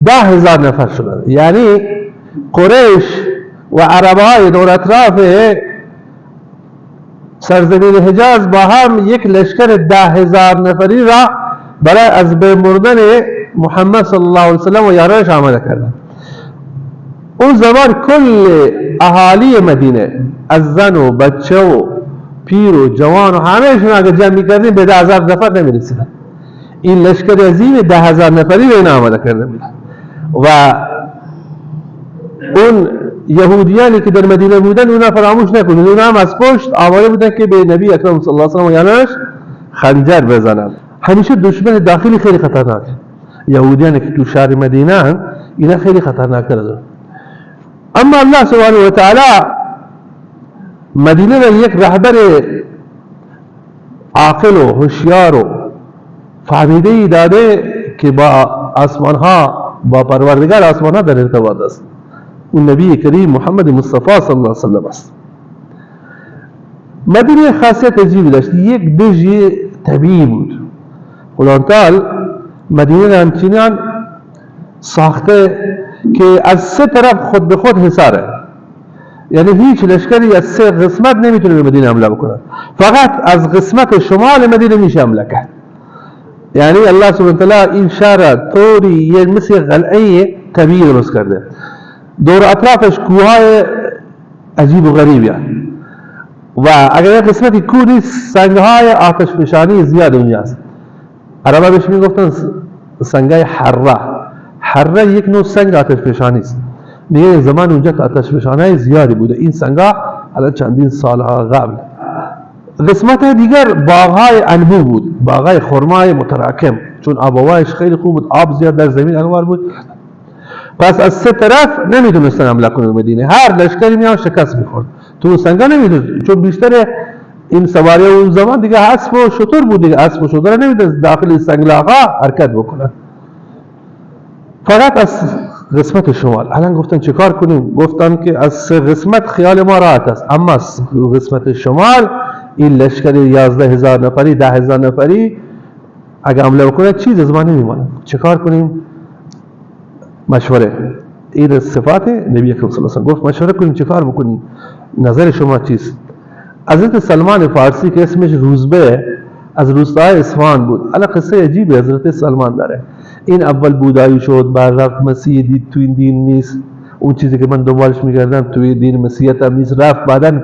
10,000 نفر شدن. یعنی قریش و عربهای دور اطراف سرزمین حجاز با هم یک لشکر 10,000 نفری را برای از بین بردن محمد صلی الله علیه وسلم و یارانش آماده کردن. اون زمان کل اهالی مدینه از زن و بچه و پیر و جوان و همهشون اگر جمع میکردیم به 10,000 نفر نمیرسیدن. این لشکر عظیم 10,000 نفری رو این آماده کرده بود و اون یهودیانی که در مدینه بودن اونا فراموش نکنید، اونا هم از پشت آماده بودن که به نبی اکرم صلی الله علیه و سلم و یارانش خنجر بزنن. همیشه دشمن داخلی خیلی خطرناک، یهودیانی که تو شهر مدینه هن اینا خیلی خطرناک تر. اما الله سبحانه و تعالی مدینه را یک رهبر عاقل و هوشیار و فهمیده ای داده که با آسمان ها، با پروردگار آسمان ها در ارتباط است. اون نبی کریم محمد مصطفی صلی الله علیه وسلم است. مدینه خاصیت عجیبی داشت، یک دژ طبیعی بود. خدا تعالی مدینه را همچنان ساخته که از سه طرف خود به خود حصاره، یعنی هیچ لشکری از سه قسمت نمیتونه به مدینه حمله بکنه، فقط از قسمت شمال مدینه میشه حمله کرد. یعنی الله سبحانه و تعالی این شهر طوری مثل قلعه طبیعی درست کرده، دور اطرافش کوههای عجیب و غریبی هست و اگر یک قسمتی کوه نیست سنگهای آتش فشانی زیاد اونجا است. عربا بهش میگفتن سنگای حره. حره یک نوع سنگ آتش فشانی است. میگه زمان اونجا آتش فشانی زیادی بوده، این سنگا الان چندین سالها قبل. قسمت دیگر باغهای انبوه بود، باغهای خرمای متراکم، چون آب و هوایش خیلی خوب بود، آب زیاد در زمین انبار بود. پس از سه طرف نمیتونستن حمله کنه به مدینه، هر لشکری میاد شکست میخورد. تو سنگا نمیتونه، چون بیشتر این سواری اون زمان دیگه اسب و شتر بود، دیگه اسب و شتر نمیتونه داخل سنگلاقا حرکت بکنن، فقط از قسمت شمال. الان گفتن چه کار کنیم؟ گفتن که از سه قسمت خیال ما راحت است، اما از قسمت شمال این لشکر 11,000 نفری 10,000 نفری اگه حمله بکنه چیز از ما نمیمونه. چه کار کنیم؟ مشوره. این صفات نبی اکرم صلی الله علیه و گفت مشوره کنیم چه کار بکنیم، نظر شما چیست؟ حضرت سلمان فارسی که اسمش روزبه از روستای اصفهان بود. الان قصه عجیبی حضرت سلمان داره. این اول بودایی شد، بعد رفت مسیح دید تو این دین نیست، اون چیزی که من دنبالش میکردم توی دین مسیحیت هم نیست، رفت بعدن